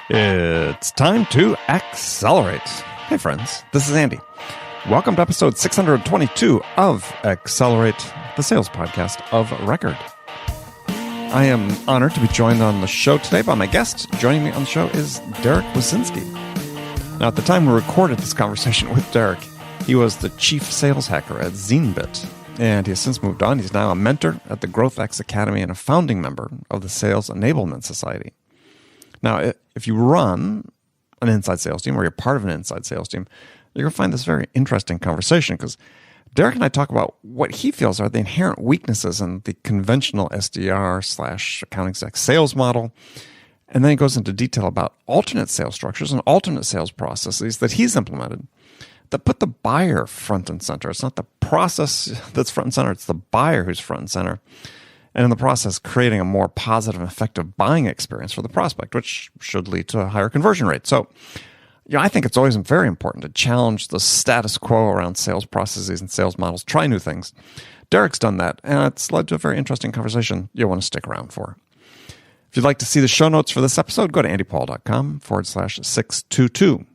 It's time to accelerate. Hey friends, this is Andy. Welcome to episode 622 of Accelerate, the sales podcast of record. I am honored to be joined on the show today by my guest. Joining me on the show is Derek Wyszynski. Now, at the time we recorded this conversation with Derek, he was the chief sales hacker at ZynBit, and he has since moved on. He's now a mentor at the GrowthX Academy and a founding member of the Sales Enablement Society. Now, if you run an inside sales team or you're part of an inside sales team, you're going to find this very interesting conversation because Derek and I talk about what he feels are the inherent weaknesses in the conventional SDR/account exec sales model. And then he goes into detail about alternate sales structures and alternate sales processes that he's implemented that put the buyer front and center. It's not the process that's front and center, it's the buyer who's front and center. And in the process, creating a more positive and effective buying experience for the prospect, which should lead to a higher conversion rate. So, I think it's always very important to challenge the status quo around sales processes and sales models, try new things. Derek's done that, and it's led to a very interesting conversation you'll want to stick around for. If you'd like to see the show notes for this episode, go to andypaul.com/622.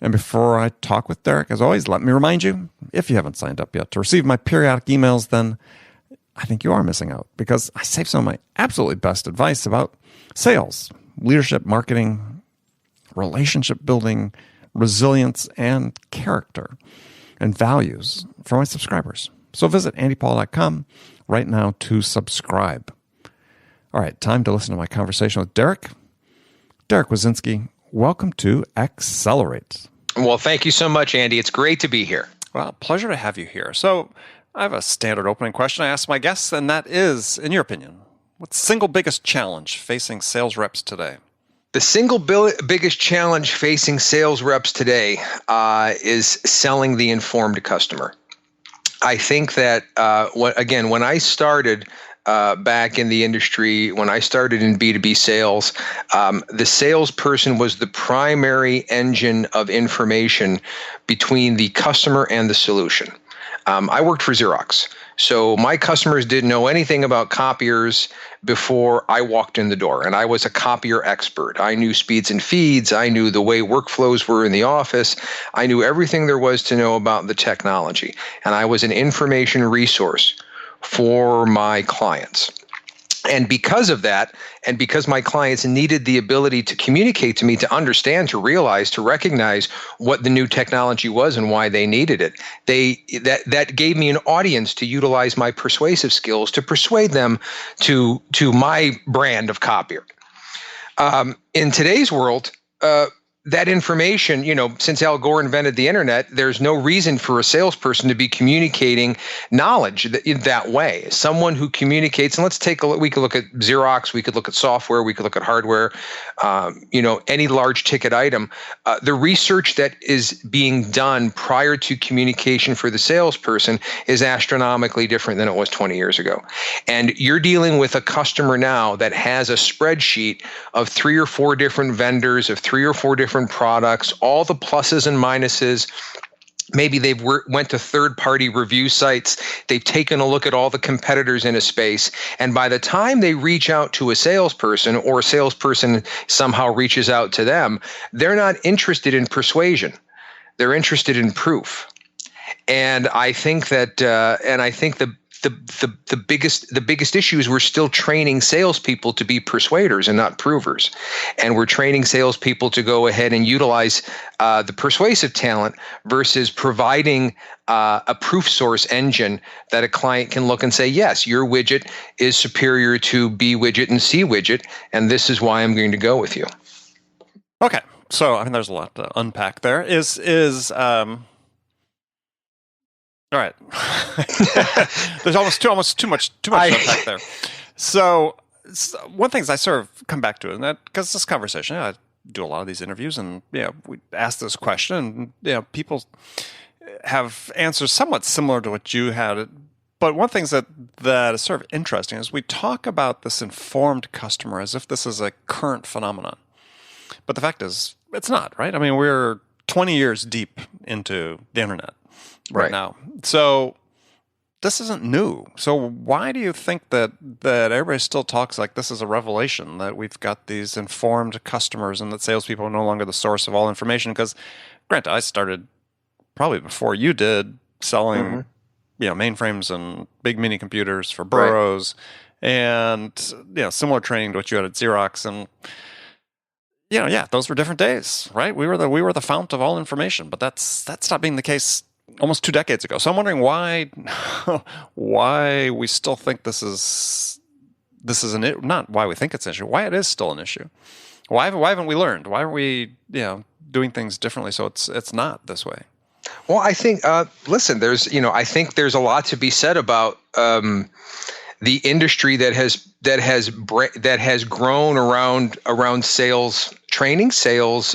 And before I talk with Derek, as always, let me remind you, if you haven't signed up yet, to receive my periodic emails, then I think you are missing out because I save some of my absolutely best advice about sales, leadership, marketing, relationship building, resilience, and character and values for my subscribers. So visit andypaul.com right now to subscribe. All right, time to listen to my conversation with Derek. Derek Wyszynski, welcome to Accelerate. Well, thank you so much, Andy. It's great to be here. Well, pleasure to have you here. So I have a standard opening question I ask my guests, and that is, in your opinion, what's the single biggest challenge facing sales reps today? The single biggest challenge facing sales reps today is selling the informed customer. I think that, when I started back in the industry, when I started in B2B sales, the salesperson was the primary engine of information between the customer and the solution. I worked for Xerox, so my customers didn't know anything about copiers before I walked in the door, and I was a copier expert. I knew speeds and feeds. I knew the way workflows were in the office. I knew everything there was to know about the technology, and I was an information resource for my clients. And because of that, and because my clients needed the ability to communicate to me, to understand, to realize, to recognize what the new technology was and why they needed it, that gave me an audience to utilize my persuasive skills to persuade them to my brand of copier. In today's world, that information, since Al Gore invented the internet, there's no reason for a salesperson to be communicating knowledge that way. Someone who communicates, and let's take a look, we could look at Xerox, we could look at software, we could look at hardware, any large ticket item. The research that is being done prior to communication for the salesperson is astronomically different than it was 20 years ago. And you're dealing with a customer now that has a spreadsheet of 3 or 4 different vendors, of 3 or 4 different products, all the pluses and minuses. Maybe they've went to third-party review sites. They've taken a look at all the competitors in a space. And by the time they reach out to a salesperson, or a salesperson somehow reaches out to them, they're not interested in persuasion. They're interested in proof. And I think that, the biggest issue is we're still training salespeople to be persuaders and not provers, and we're training salespeople to go ahead and utilize the persuasive talent versus providing a proof source engine that a client can look and say, yes, your widget is superior to B widget and C widget, and this is why I'm going to go with you. Okay, so there's a lot to unpack there. All right. There's almost too much to unpack there. So one thing is I sort of come back to it, and that because this conversation, I do a lot of these interviews, and we ask this question, and people have answers somewhat similar to what you had. But one thing that is sort of interesting is we talk about this informed customer as if this is a current phenomenon. But the fact is, it's not, right? We're 20 years deep into the internet right now. So isn't new. So why do you think that everybody still talks like this is a revelation, that we've got these informed customers and that salespeople are no longer the source of all information? Because, granted, I started probably before you did selling, mainframes and big mini computers for bureaus, and similar training to what you had at Xerox, and those were different days, right? We were the fount of all information, but that stopped being the case almost 2 decades ago. So I'm wondering why we still think this is not why we think it's an issue, why it is still an issue. Why haven't we learned? Why aren't we doing things differently so it's not this way? Well, I think listen, I think there's a lot to be said about the industry that has grown around sales training, sales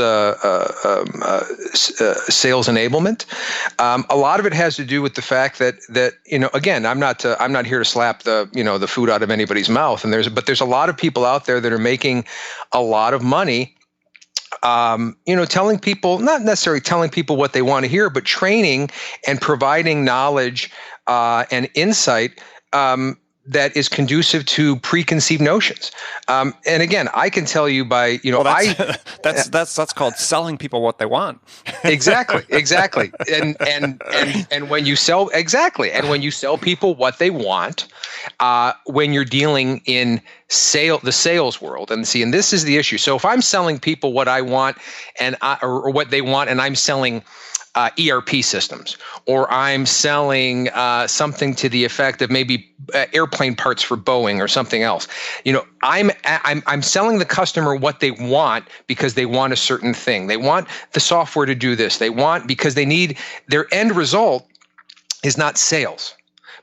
enablement. A lot of it has to do with the fact that again, I'm not here to slap the food out of anybody's mouth, but there's a lot of people out there that are making a lot of money. Telling people, not necessarily telling people what they want to hear, but training and providing knowledge and insight that is conducive to preconceived notions. And again, I can tell you by, that's called selling people what they want. Exactly. And when you sell, and when you sell people what they want, when you're dealing in the sales world, and this is the issue. So if I'm selling people what I want or what they want, and I'm selling ERP systems, or I'm selling something to the effect of maybe airplane parts for Boeing or something else. I'm selling the customer what they want because they want a certain thing. They want the software to do this. They want, because they need, their end result is not sales.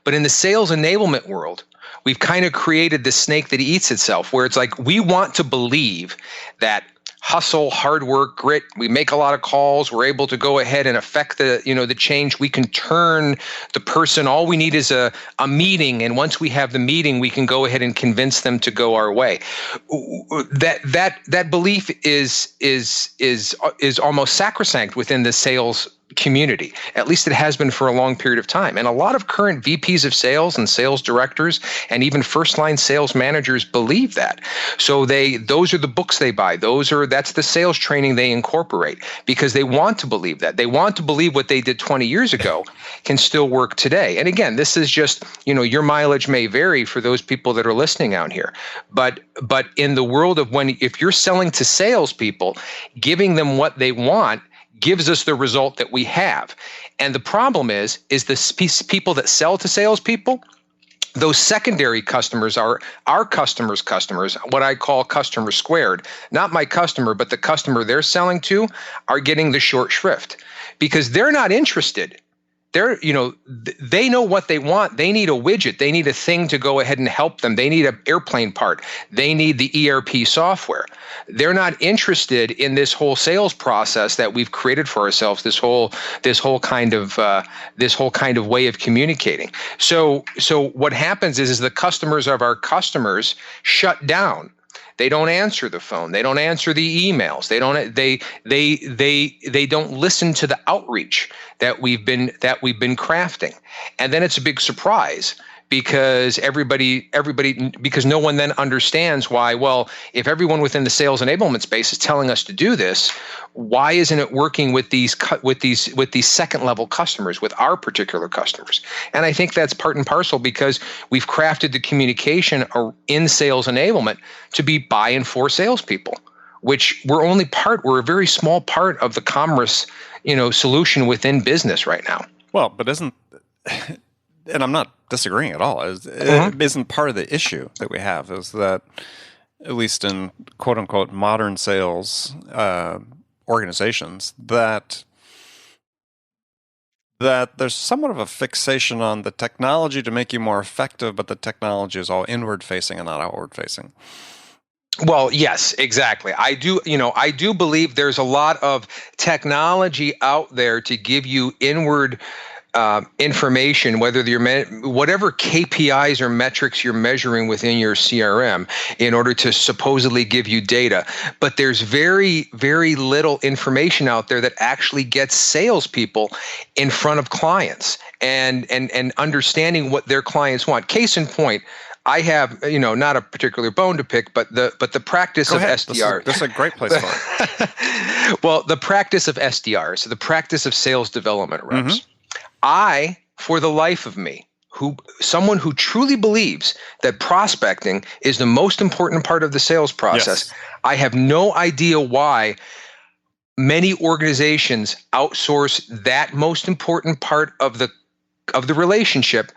But in the sales enablement world, we've kind of created this snake that eats itself, where it's like we want to believe that hustle, hard work, grit, we make a lot of calls, we're able to go ahead and affect the change. We can turn the person. All we need is a meeting, and once we have the meeting, we can go ahead and convince them to go our way. That belief is almost sacrosanct within the sales community. At least it has been for a long period of time. And a lot of current VPs of sales and sales directors and even first-line sales managers believe that. So those are the books they buy. That's the sales training they incorporate, because they want to believe that. They want to believe what they did 20 years ago can still work today. And again, this is just, your mileage may vary for those people that are listening out here. But in the world of if you're selling to salespeople, giving them what they want gives us the result that we have. And the problem is the people that sell to salespeople, those secondary customers are our customers, what I call customer squared. Not my customer, but the customer they're selling to are getting the short shrift because they're not interested. They know what they want. They need a widget. They need a thing to go ahead and help them. They need an airplane part. They need the ERP software. They're not interested in this whole sales process that we've created for ourselves. This whole kind of way of communicating. So what happens is the customers of our customers shut down. They don't answer the phone. They don't answer the emails. They don't listen to the outreach that we've been crafting. And then it's a big surprise because because no one then understands why. Well, if everyone within the sales enablement space is telling us to do this, why isn't it working with these second level customers, with our particular customers? And I think that's part and parcel because we've crafted the communication in sales enablement to be by and for salespeople, which we're a very small part of the commerce, solution within business right now. Well, but and I'm not disagreeing at all. It isn't part of the issue that we have is that, at least in quote unquote modern sales organizations, that there's somewhat of a fixation on the technology to make you more effective, but the technology is all inward facing and not outward facing. Well, yes, exactly. I do believe there's a lot of technology out there to give you inward information, whether whatever KPIs or metrics you're measuring within your CRM in order to supposedly give you data. But there's very, very little information out there that actually gets salespeople in front of clients and understanding what their clients want. Case in point, I have, not a particular bone to pick, but the practice of SDR. This is a great place for it. Well, the practice of SDRs, so the practice of sales development reps. I, for the life of me, someone who truly believes that prospecting is the most important part of the sales process, yes. I have no idea why many organizations outsource that most important part of the relationship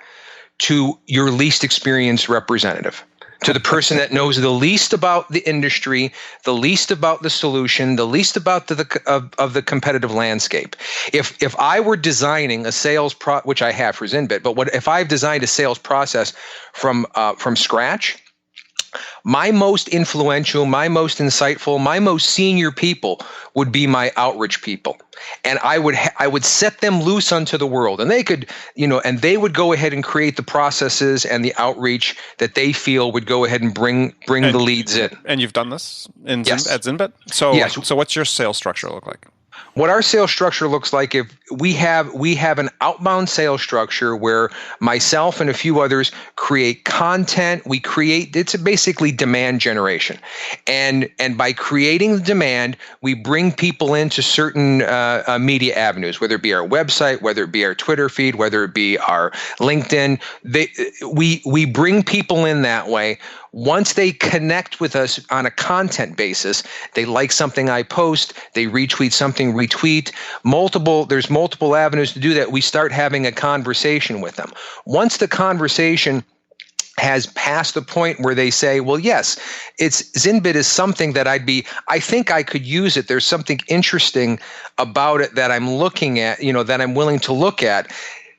to your least experienced representative, to the person that knows the least about the industry, the least about the solution, the least about of the competitive landscape. If I were designing a sales which I have for ZynBit, but if I've designed a sales process from scratch, my most influential, my most insightful, my most senior people would be my outreach people. And I would set them loose unto the world, and they could, and they would go ahead and create the processes and the outreach that they feel would go ahead and bring the leads in. And you've done this at ZynBit? Yes. So what's your sales structure look like? What our sales structure looks like, if we have an outbound sales structure where myself and a few others create content. It's basically demand generation, and by creating the demand, we bring people into certain media avenues, whether it be our website, whether it be our Twitter feed, whether it be our LinkedIn. We bring people in that way. Once they connect with us on a content basis, they like something I post, they retweet something, there's multiple avenues to do that. We start having a conversation with them. Once the conversation has passed the point where they say, well, yes, ZynBit is something that I think I could use it. There's something interesting about it that I'm looking at, that I'm willing to look at.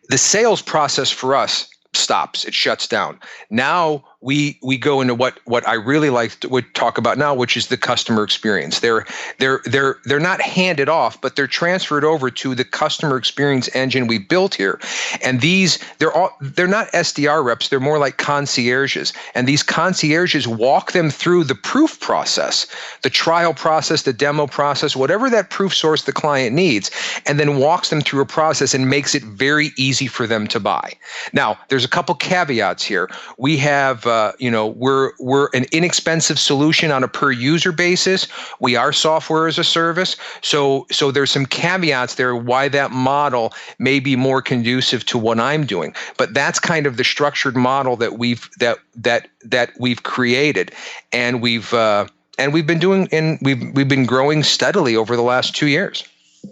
The sales process for us stops. It shuts down. Now we go into what I really would talk about now, which is the customer experience. They're not handed off, but they're transferred over to the customer experience engine we built here. And they're not SDR reps. They're more like concierges. And these concierges walk them through the proof process, the trial process, the demo process, whatever that proof source the client needs, and then walks them through a process and makes it very easy for them to buy. Now, there's a couple caveats here. We have we're an inexpensive solution on a per user basis. We are software as a service. So there's some caveats there why that model may be more conducive to what I'm doing. But that's kind of the structured model that we've created, and we've been growing steadily over the last 2 years.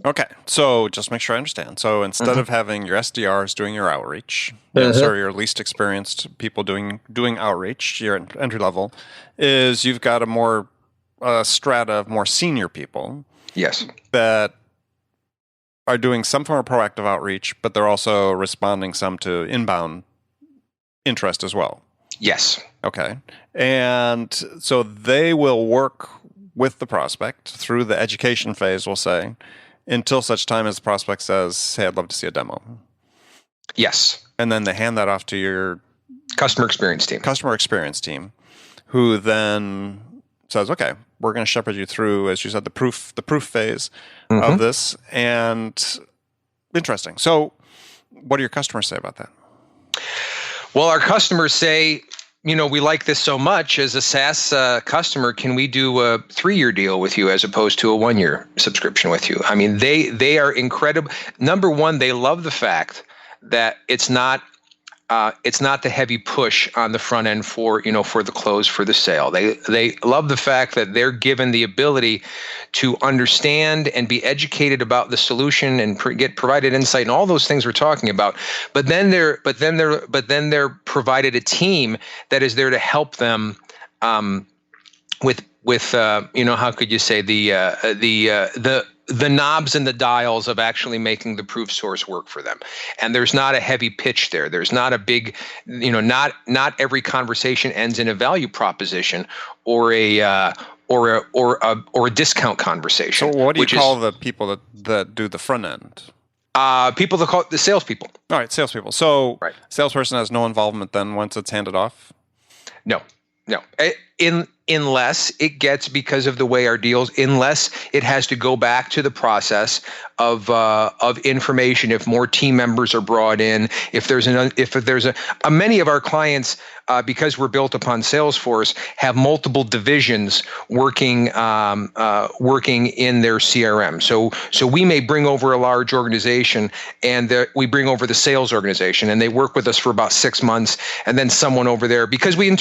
Okay, so just make sure I understand. So instead of having your SDRs doing your outreach, or your least experienced people doing outreach, your entry level, is you've got a strata of more senior people. Yes. That are doing some form of proactive outreach, but they're also responding some to inbound interest as well. Yes. Okay. And so they will work with the prospect through the education phase, we'll say, until such time as the prospect says, hey, I'd love to see a demo. Yes. And then they hand that off to your customer experience team, who then says, okay, we're going to shepherd you through, as you said, the proof phase of this. And interesting. So what do your customers say about that? Well, our customers say, we like this so much. As a SaaS customer, can we do a 3-year deal with you as opposed to a 1-year subscription with you? I mean, they are incredible. Number one, they love the fact that it's not the heavy push on the front end for the close, for the sale. They love the fact that they're given the ability to understand and be educated about the solution and get provided insight and all those things we're talking about. But then they're provided a team that is there to help them with how could you say the knobs and the dials of actually making the proof source work for them. And there's not a heavy pitch there. There's not a big, not every conversation ends in a value proposition or a discount conversation. So what do you call the people that do the front end? People that call it the salespeople. All right, salespeople. So Right. salesperson has no involvement then once it's handed off? No. Unless it gets, because of the way our deals, unless it has to go back to the process of information. If more team members are brought in, if there's many of our clients, because we're built upon Salesforce, have multiple divisions working in their CRM. So we may bring over a large organization, and we bring over the sales organization, and they work with us for about 6 months, and then someone over there, because we've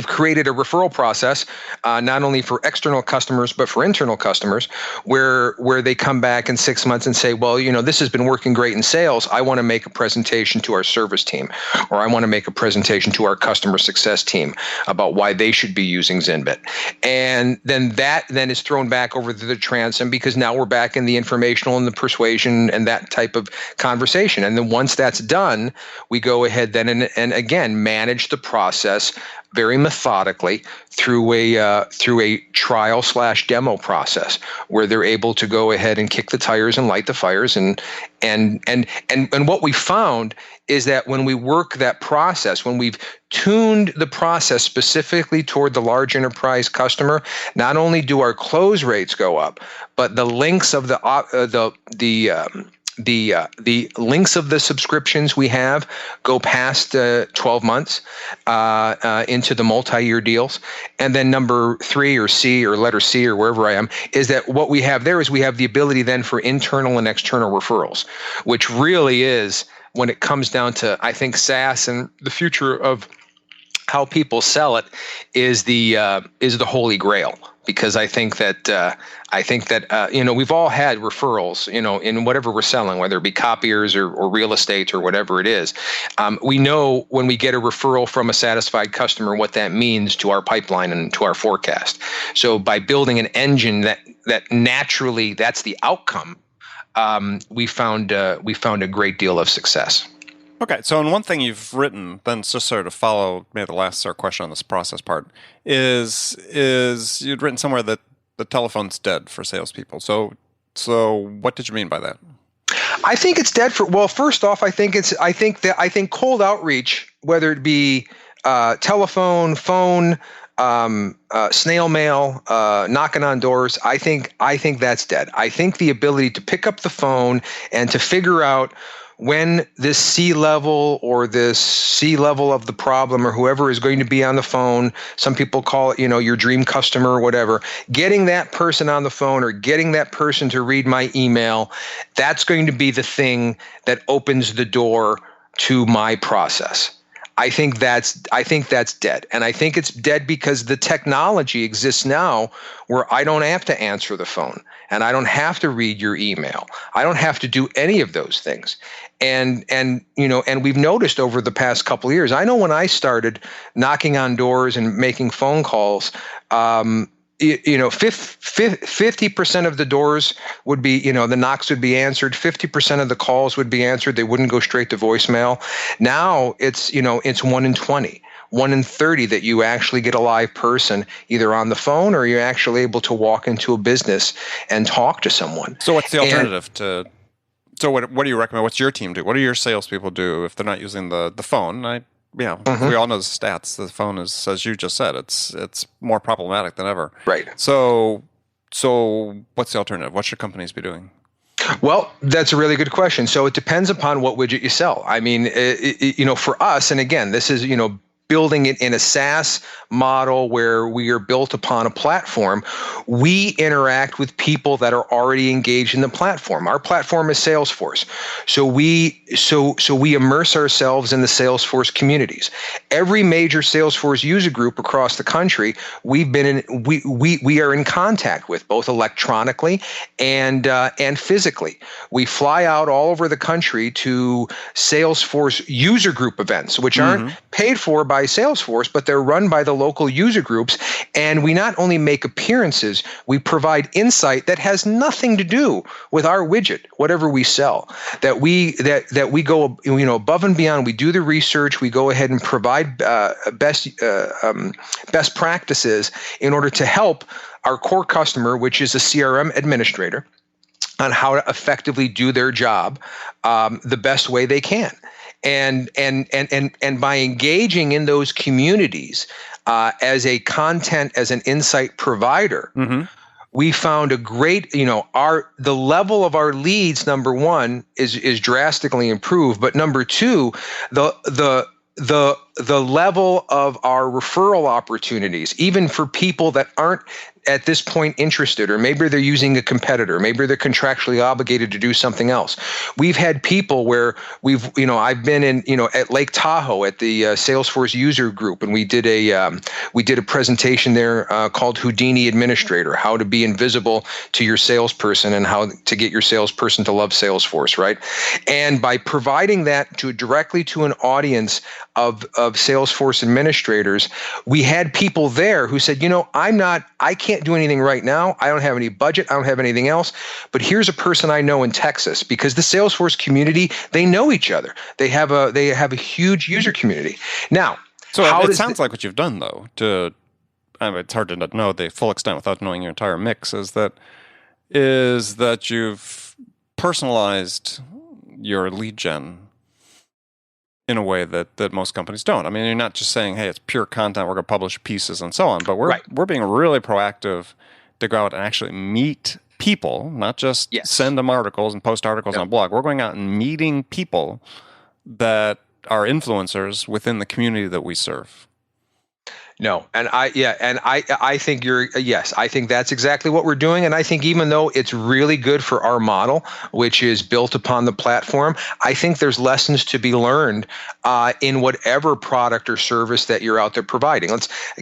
created a referral process, not only for external customers, but for internal customers, where they come back in 6 months and say, well, this has been working great in sales. I want to make a presentation to our service team, or I want to make a presentation to our customer success team about why they should be using ZynBit. And then that is thrown back over to the transom, because now we're back in the informational and the persuasion and that type of conversation. And then once that's done, we go ahead then and again manage the process very methodically through a trial/demo process, where they're able to go ahead and kick the tires and light the fires. And what we found is that when we work that process, when we've tuned the process specifically toward the large enterprise customer, not only do our close rates go up, but the links of the links of the subscriptions we have go past 12 months into the multi-year deals. And then number 3 or C or letter C or wherever I am is that what we have there is we have the ability then for internal and external referrals, which really is, when it comes down to, I think, SaaS and the future of how people sell it, is the holy grail. Because I think that we've all had referrals, in whatever we're selling, whether it be copiers or real estate or whatever it is. We know when we get a referral from a satisfied customer what that means to our pipeline and to our forecast. So by building an engine that naturally that's the outcome, we found a great deal of success. Okay, so and one thing you've written, then just sort of follow maybe the last question on this process part, is you'd written somewhere that the telephone's dead for salespeople. So what did you mean by that? I think it's dead first off, I think cold outreach, whether it be telephone, phone, snail mail, knocking on doors, I think that's dead. I think the ability to pick up the phone and to figure out when this C-level or this C-level of the problem or whoever is going to be on the phone, some people call it, your dream customer or whatever, getting that person on the phone or getting that person to read my email, that's going to be the thing that opens the door to my process. I think that's dead. And I think it's dead because the technology exists now where I don't have to answer the phone and I don't have to read your email. I don't have to do any of those things. And we've noticed over the past couple of years, I know when I started knocking on doors and making phone calls, 50% of the doors would be, the knocks would be answered. 50% of the calls would be answered. They wouldn't go straight to voicemail. Now it's 1 in 20, 1 in 30 that you actually get a live person either on the phone or you're actually able to walk into a business and talk to someone. So what's the alternative to? So what do you recommend? What's your team do? What do your salespeople do if they're not using the phone? We all know the stats. The phone is, as you just said, it's more problematic than ever. Right. So what's the alternative? What should companies be doing? Well, that's a really good question. So it depends upon what widget you sell. I mean, for us, and again, this is, building it in a SaaS model where we are built upon a platform, we interact with people that are already engaged in the platform. Our platform is Salesforce. So we immerse ourselves in the Salesforce communities. Every major Salesforce user group across the country, we are in contact with, both electronically and physically. We fly out all over the country to Salesforce user group events, which aren't paid for by Salesforce, but they're run by the local user groups. And we not only make appearances, we provide insight that has nothing to do with our widget, whatever we sell. That we go above and beyond. We do the research. We go ahead and provide best practices in order to help our core customer, which is a CRM administrator, on how to effectively do their job the best way they can. And by engaging in those communities as a content, as an insight provider, we found a great, the level of our leads, number one, is drastically improved. But number two, the level of our referral opportunities, even for people that aren't at this point interested, or maybe they're using a competitor, maybe they're contractually obligated to do something else. We've had people where I've been in, at Lake Tahoe at the Salesforce user group, and we did a presentation there called Houdini Administrator, how to be invisible to your salesperson and how to get your salesperson to love Salesforce, right? And by providing that directly to an audience of Salesforce administrators, we had people there who said, I can't do anything right now. I don't have any budget. I don't have anything else. But here's a person I know in Texas, because the Salesforce community, they know each other. They have a huge user community. Now, so it sounds like what you've done, though, it's hard to know the full extent without knowing your entire mix, is that you've personalized your lead gen in a way that most companies don't. I mean, you're not just saying, hey, it's pure content, we're going to publish pieces and so on, but we're being really proactive to go out and actually meet people, not just send them articles and post articles on blog. We're going out and meeting people that are influencers within the community that we serve. No, and I think I think that's exactly what we're doing. And I think even though it's really good for our model, which is built upon the platform, I think there's lessons to be learned in whatever product or service that you're out there providing.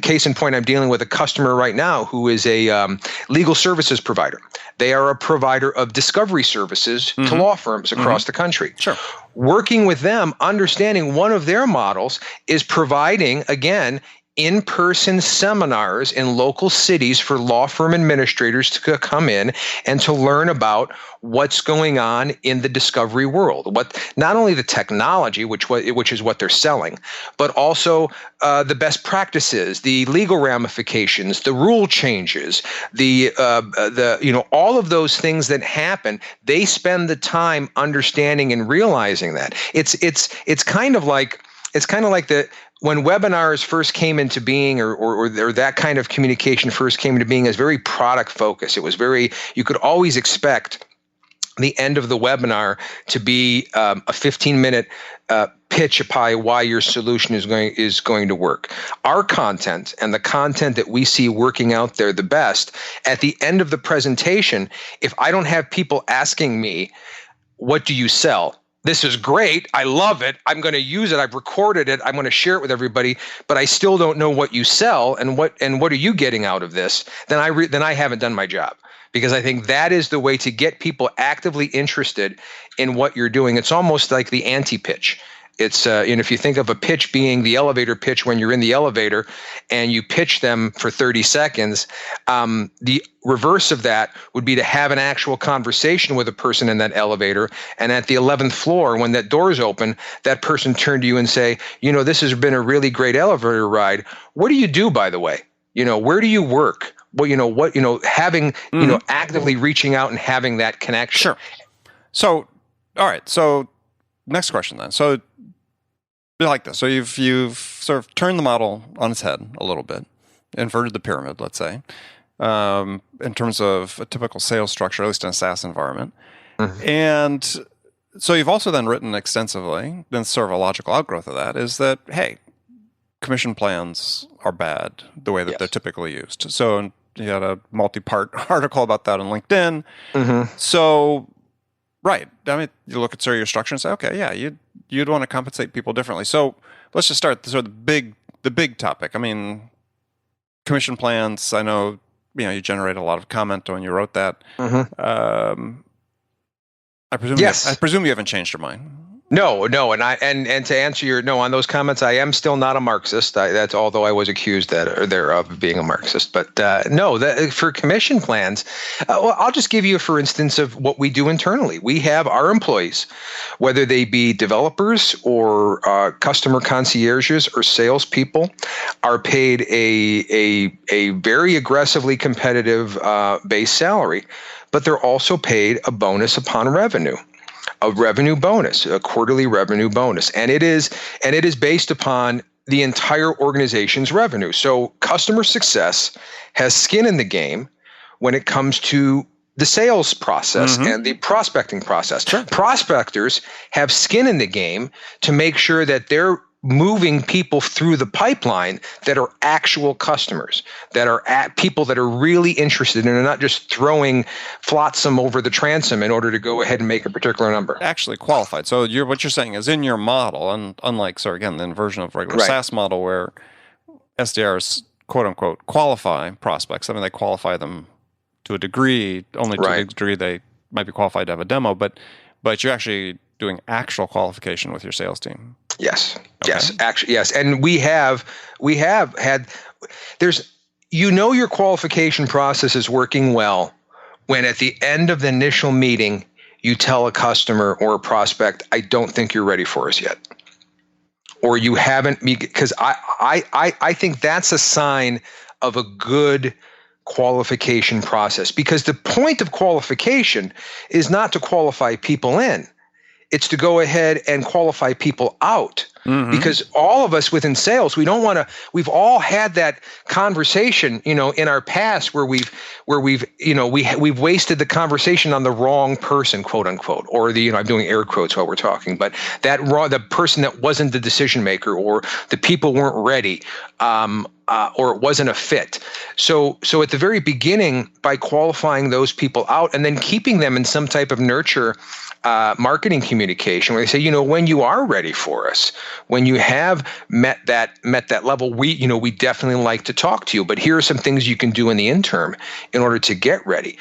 Case in point, I'm dealing with a customer right now who is a legal services provider. They are a provider of discovery services to law firms across the country. Sure. Working with them, understanding one of their models is providing, again, in-person seminars in local cities for law firm administrators to come in and to learn about what's going on in the discovery world. Not only the technology, which is what they're selling, but also the best practices, the legal ramifications, the rule changes, all of those things that happen. They spend the time understanding and realizing that. It's kind of like when webinars first came into being, or that kind of communication first came into being, as very product focused. It was you could always expect the end of the webinar to be a 15-minute pitch upon why your solution is going to work. Our content and the content that we see working out there the best, at the end of the presentation, if I don't have people asking me, what do you sell? This is great. I love it. I'm going to use it. I've recorded it. I'm going to share it with everybody, but I still don't know what you sell and what are you getting out of this? Then I haven't done my job, because I think that is the way to get people actively interested in what you're doing. It's almost like the anti-pitch. It's if you think of a pitch being the elevator pitch when you're in the elevator and you pitch them for 30 seconds, the reverse of that would be to have an actual conversation with a person in that elevator, and at the 11th floor, when that door's open, that person turn to you and say, this has been a really great elevator ride. What do you do, by the way? Where do you work? Well, having, actively reaching out and having that connection. Sure. So, all right. So next question then. So like this. So you've sort of turned the model on its head a little bit, inverted the pyramid, let's say, in terms of a typical sales structure, at least in a SaaS environment. And so you've also then written extensively, then sort of a logical outgrowth of that is that, hey, commission plans are bad the way that they're typically used. So you had a multi-part article about that on LinkedIn. So, right. I mean, you look at sort of your structure and say, okay, yeah, you'd want to compensate people differently. So let's just start sort of the big topic. I mean, commission plans, I know, you generated a lot of comment when you wrote that. I presume you haven't changed your mind. No, and to answer your no on those comments, I am still not a Marxist. That's although I was accused thereof of being a Marxist. But no, for commission plans, well, I'll just give you, for instance, of what we do internally. We have our employees, whether they be developers or customer concierges or salespeople, are paid a very aggressively competitive base salary, but they're also paid a bonus upon revenue. A revenue bonus, a quarterly revenue bonus. And it is based upon the entire organization's revenue. So customer success has skin in the game when it comes to the sales process and the prospecting process. Sure. Prospectors have skin in the game to make sure that they're moving people through the pipeline that are actual customers, that are people that are really interested and are not just throwing flotsam over the transom in order to go ahead and make a particular number. Actually qualified. So what you're saying is in your model, and unlike, so again, the inversion of regular SaaS model where SDRs, quote unquote, qualify prospects. I mean, they qualify them to a degree, only to the degree they might be qualified to have a demo, but you're actually doing actual qualification with your sales team. Yes. Okay. Yes. Actually, yes. And we have had, your qualification process is working well when at the end of the initial meeting, you tell a customer or a prospect, I don't think you're ready for us yet. Or you haven't, because I think that's a sign of a good qualification process, because the point of qualification is not to qualify people in. It's to go ahead and qualify people out. Because all of us within sales, we've all had that conversation, in our past where we've wasted the conversation on the wrong person, quote unquote, or I'm doing air quotes while we're talking, but the person that wasn't the decision maker, or the people weren't ready, or it wasn't a fit. So at the very beginning, by qualifying those people out and then keeping them in some type of nurture marketing communication where they say, when you are ready for us, when you have met that level, we definitely like to talk to you, but here are some things you can do in the interim in order to get ready.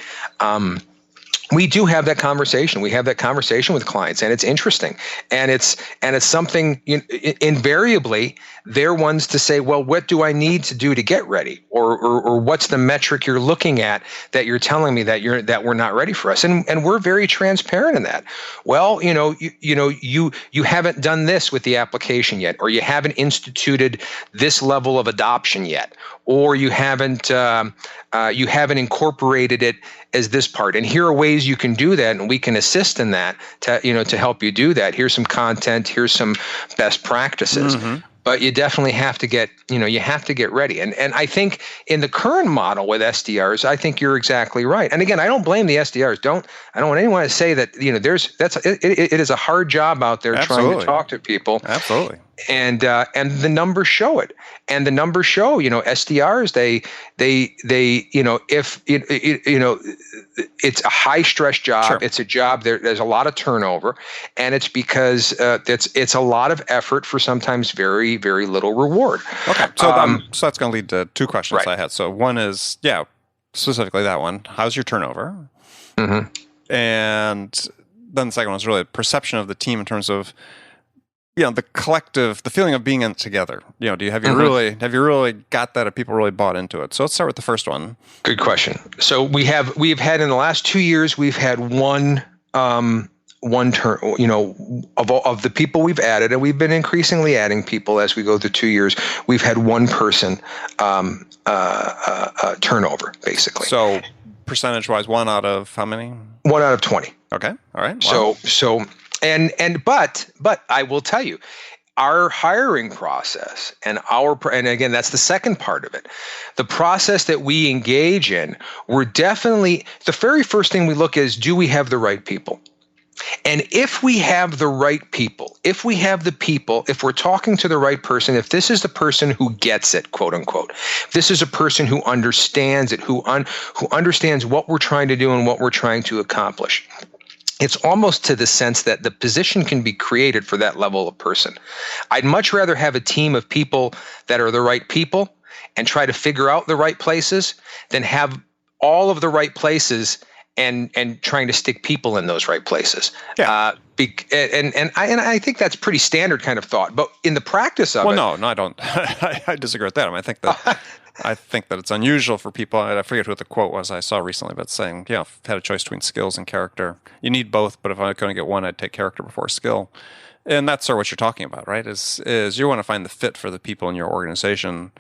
We do have that conversation. We have that conversation with clients, and it's interesting. And it's something, invariably they're ones to say, well, what do I need to do to get ready? Or what's the metric you're looking at that you're telling me that we're not ready for us? And we're very transparent in that. Well, you haven't done this with the application yet, or you haven't instituted this level of adoption yet, or you haven't incorporated it as this part. And here are ways you can do that, and we can assist in that to help you do that. Here's some content, here's some best practices. But you definitely have to get ready. And I think in the current model with SDRs, I think you're exactly right. And again, I don't blame the SDRs. I don't want anyone to say that, it is a hard job out there trying to talk to people. Absolutely. And the numbers show it. And the numbers show, SDRs, it's a high stress job. Sure. It's a job there's a lot of turnover, and it's because it's a lot of effort for sometimes very, very little reward. Okay. So that's going to lead to two questions I had. So one is, specifically that one, how's your turnover? And then the second one is really perception of the team in terms of, the collective, the feeling of being in it together. Do you have you really got that? Have people really bought into it? So let's start with the first one. Good question. So we've had in the last 2 years, we've had one turn, of the people we've added, and we've been increasingly adding people as we go through 2 years. We've had one person turnover, basically. So percentage-wise, 1 out of how many? 1 out of 20. Okay. All right. Wow. So. But I will tell you, our hiring process and again, that's the second part of it. The process that we engage in, we're definitely, the very first thing we look is, do we have the right people? And if we have the right people, if we're talking to the right person, if this is the person who gets it, quote unquote, if this is a person who understands it, who understands what we're trying to do and what we're trying to accomplish, it's almost to the sense that the position can be created for that level of person. I'd much rather have a team of people that are the right people and try to figure out the right places than have all of the right places and trying to stick people in those right places. Yeah. And I think that's pretty standard kind of thought. But in the practice of no, I don't. I disagree with that. I mean, I think that it's unusual for people. I forget what the quote was I saw recently, but saying, if I had a choice between skills and character, you need both. But if I couldn't get one, I'd take character before skill. And that's sort of what you're talking about, right? Is you want to find the fit for the people in your organization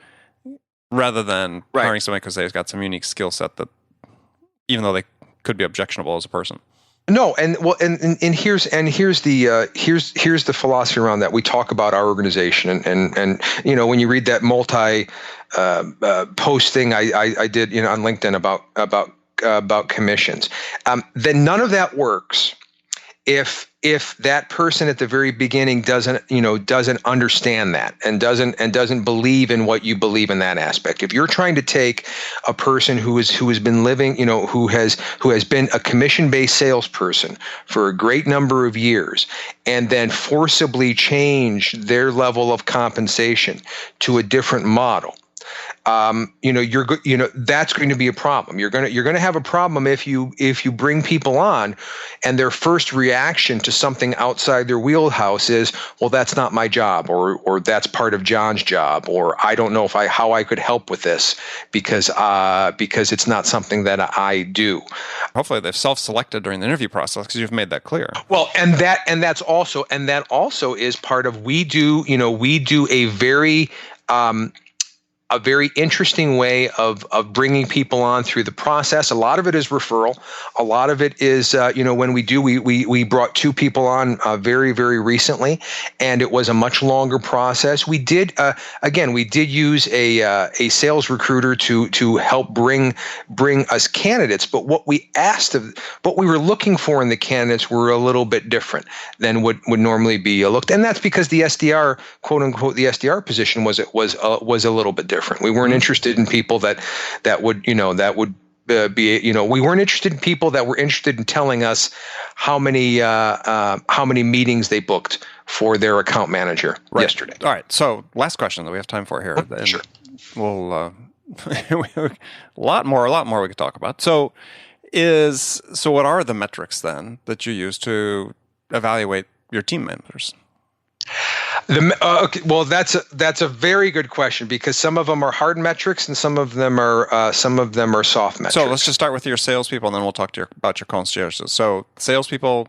rather than hiring somebody because they've got some unique skill set that, even though they could be objectionable as a person. No, and here's the philosophy around that. We talk about our organization, and when you read that multi post thing I did on LinkedIn about commissions, then none of that works if that person at the very beginning doesn't understand that and doesn't believe in what you believe in that aspect. If you're trying to take a person who has been living, who has been a commission-based salesperson for a great number of years and then forcibly change their level of compensation to a different model, that's going to be a problem. You're going to have a problem if you bring people on and their first reaction to something outside their wheelhouse is, well, that's not my job, or that's part of John's job, or I don't know how I could help with this because it's not something that I do. Hopefully they've self-selected during the interview process because you've made that clear. Well, that also is part of, we do a very interesting way of bringing people on through the process. A lot of it is referral. A lot of it is, when we brought 2 people on very, very recently, and it was a much longer process. We did use a sales recruiter to help bring us candidates. But what we were looking for in the candidates were a little bit different than would normally be looked. And that's because the SDR, quote unquote, the SDR position was a little bit different. We weren't interested in people that would be, we weren't interested in people that were interested in telling us how many meetings they booked for their account manager yesterday. All right. So last question that we have time for here. Sure. We'll a lot more we could talk about. So what are the metrics then that you use to evaluate your team members? Well, that's a very good question, because some of them are hard metrics and some of them are soft metrics. So let's just start with your salespeople, and then we'll talk about your concierges. So salespeople,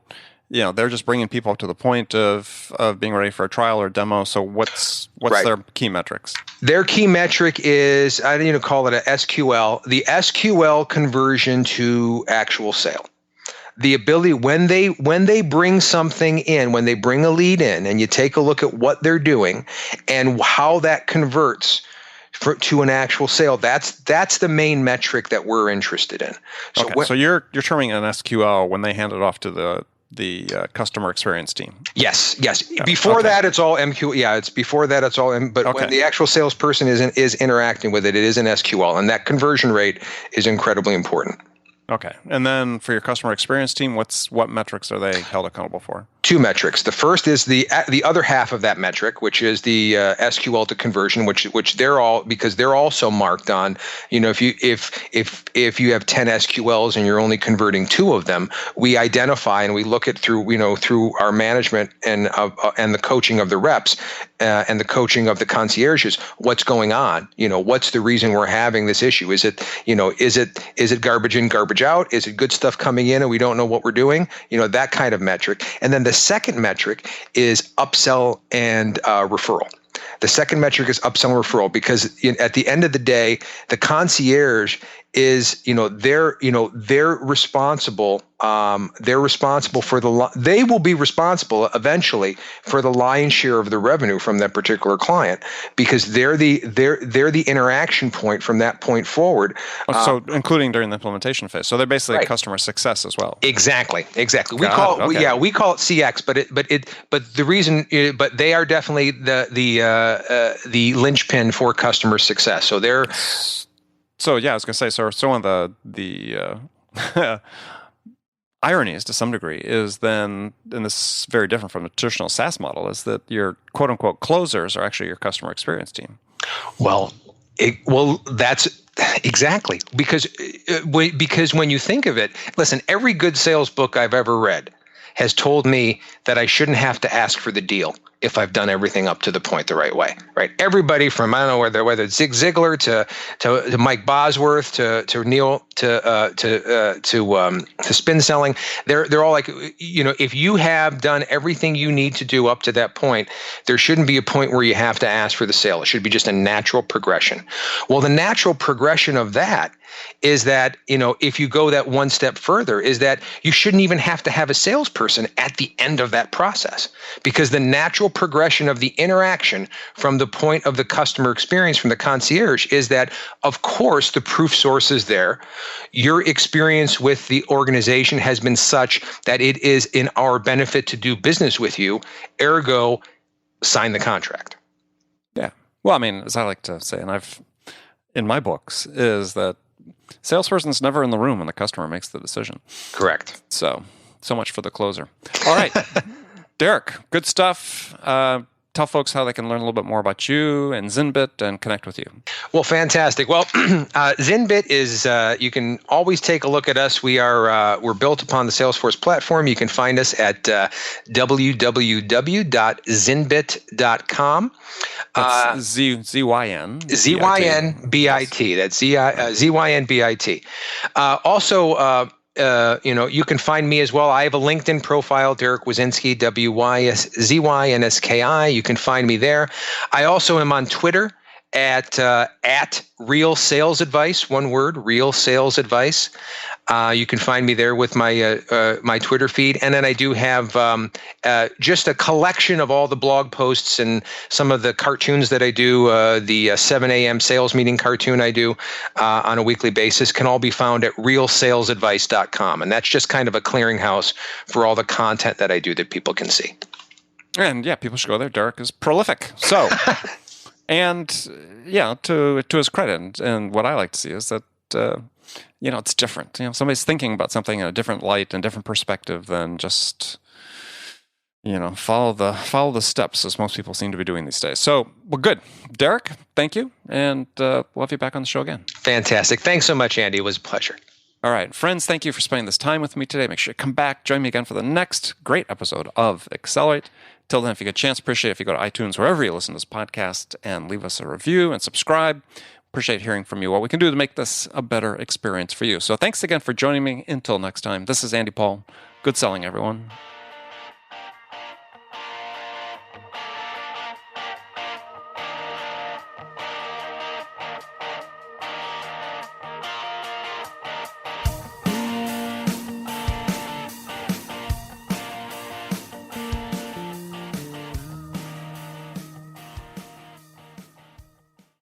they're just bringing people up to the point of being ready for a trial or demo. So what's their key metrics? Their key metric is, I didn't even call it a SQL, the SQL conversion to actual sale. The ability, when they bring something in, when they bring a lead in, and you take a look at what they're doing and how that converts to an actual sale, that's the main metric that we're interested in. So, so you're terming an SQL when they hand it off to the customer experience team. Yes. Before that, it's all MQ. Yeah, it's before that, it's all. But when the actual salesperson is interacting with it, it is an SQL, and that conversion rate is incredibly important. Okay. And then for your customer experience team, what metrics are they held accountable for? 2 metrics. The first is the other half of that metric, which is the SQL to conversion, which they're all, because they're also marked on. If you have 10 SQLs and you're only converting 2 of them, we identify and we look at through our management and the coaching of the reps and the coaching of the concierges, what's going on. What's the reason we're having this issue? Is it garbage in, garbage out? Is it good stuff coming in and we don't know what we're doing? That kind of metric. And then the second metric is upsell and referral. The second metric is upsell and referral, because at the end of the day, the concierge is, they're responsible. They're responsible for they will be responsible eventually for the lion's share of the revenue from that particular client, because they're the interaction point from that point forward. So including during the implementation phase. So they're basically customer success as well. Exactly. We call it CX, but the reason, but they are definitely the linchpin for customer success. So they're. So yeah, I was going to say, so one of the ironies to some degree is then, and this is very different from the traditional SaaS model, is that your quote unquote closers are actually your customer experience team. Well, that's exactly, because because when you think of it, listen, every good sales book I've ever read has told me that I shouldn't have to ask for the deal if I've done everything up to the point the right way, right? Everybody from, I don't know, whether it's Zig Ziglar to Mike Bosworth to Neil to spin selling, they're all like, if you have done everything you need to do up to that point, there shouldn't be a point where you have to ask for the sale. It should be just a natural progression. Well, the natural progression of that is that, if you go that one step further, is that you shouldn't even have to have a salesperson at the end of that process, because the natural progression of the interaction from the point of the customer experience from the concierge is that, of course, the proof source is there. Your experience with the organization has been such that it is in our benefit to do business with you, ergo, sign the contract. Yeah. Well, I mean, as I like to say, and I've in my books, is that salesperson's never in the room when the customer makes the decision. Correct. So much for the closer. All right. Derek, good stuff. Tell folks how they can learn a little bit more about you and ZynBit and connect with you. Well, fantastic. Well, ZynBit is, you can always take a look at us. We're built upon the Salesforce platform. You can find us at www.zynbit.com. That's Z-Y-N. Z-Y-N-B-I-T. That's Z-Y-N-B-I-T. Also, you can find me as well. I have a LinkedIn profile, Derek Wyszynski, W-Y-S-Z-Y-N-S-K-I. You can find me there. I also am on Twitter at Real Sales Advice, one word, Real Sales Advice. You can find me there with my my Twitter feed. And then I do have just a collection of all the blog posts and some of the cartoons that I do. The 7 a.m. sales meeting cartoon I do on a weekly basis can all be found at realsalesadvice.com. And that's just kind of a clearinghouse for all the content that I do that people can see. And yeah, people should go there. Derek is prolific. So, and yeah, to his credit, and what I like to see is that, it's different. Somebody's thinking about something in a different light and different perspective than just, follow the steps as most people seem to be doing these days. So, well, good. Derek, thank you. And we'll have you back on the show again. Fantastic. Thanks so much, Andy. It was a pleasure. All right, friends, thank you for spending this time with me today. Make sure you come back, join me again for the next great episode of Accelerate. Till then, if you get a chance, appreciate it if you go to iTunes, wherever you listen to this podcast, and leave us a review and subscribe. Appreciate hearing from you, what we can do to make this a better experience for you. So thanks again for joining me. Until next time, this is Andy Paul. Good selling, everyone.